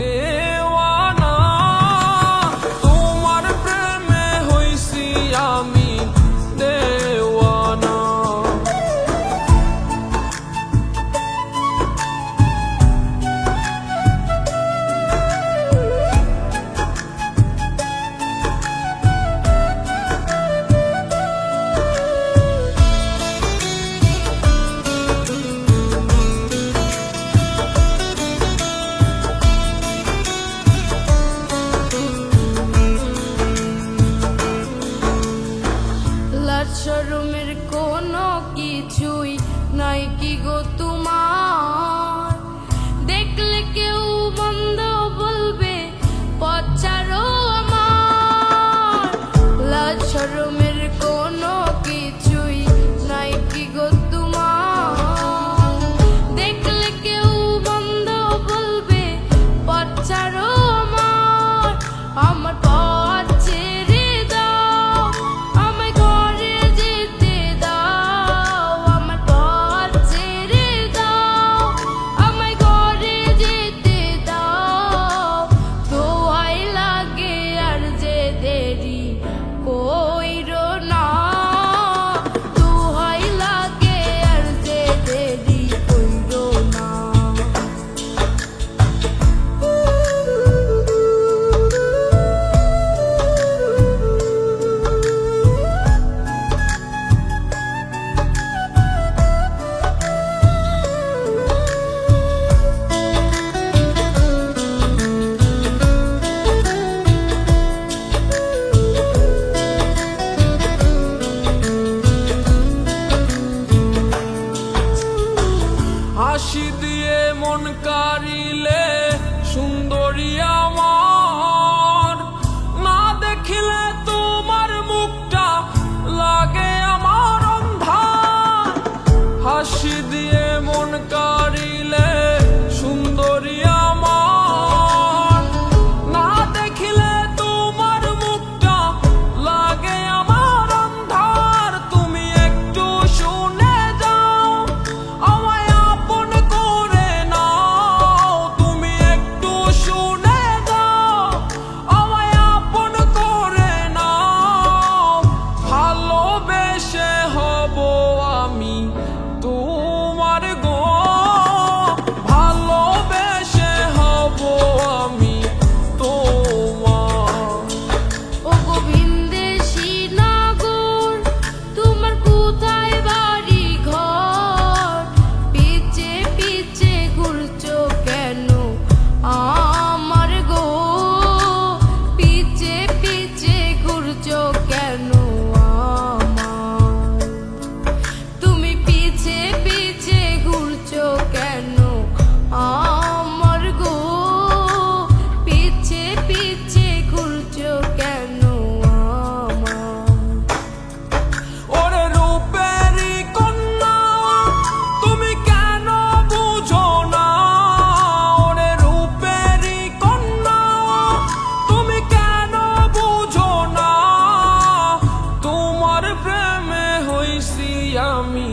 দেওয়ানা, তোমার প্রেমে হইছি আমি দেওয়ানা। শরমের কোনো কিছুই নাই কি গো তোমার? দেখলে কেউ মন্দ বলবে পচারো আমার। লাজ শরমের কোনো কিছুই নাই কি গো তোমার? দেখলে কেউ মন্দ বলবে পচারো আমার। আমার পথ ছেড়ে দাও, আমায় ঘরে যেতে দাও। আমার পথ ছেড়ে দাও, আমায় ঘরে যেতে দাও। দোহাই লাগে আর যে দেরি কইরো না, দোহাই লাগে আর যে দেরি কইরো না। হাসি দিয়ে মন কারিলে সুন্দরী আমার, না দেখিলে তোমার মুখটা লাগে আমার অন্ধার। হাসি দিয়ে মন কারিলে সুন্দরী আমার, না দেখিলে তোমার মুখটা লাগে আমার অন্ধার। তুমি একটু শুনে যাও, আমায় আপন করে নাও। তুমি একটু শুনে যাও, আমায় আপন করে নাও। ভালোবেসে হব আমি তোমার গো, ভালোবেসে হব আমি তোমার। ও গোবিন্দেশী নাগর, তোমার কোথায় বাড়ি ঘর? পিছে পিছে ঘুরছো কেন আমার গো? পিছে পিছে ঘুরছো কেন আমার? তুমি পিছে পিছে ঘুরছো কেন আমার গো? পিছে পিছে ঘুরছো কেন আমার? ওরে রূপেরই কন্যা, তুমি কেন বুঝো না? ওরে রূপেরই কন্যা, তুমি কেন বুঝো না? তোমার প্রেমে হইছি আমি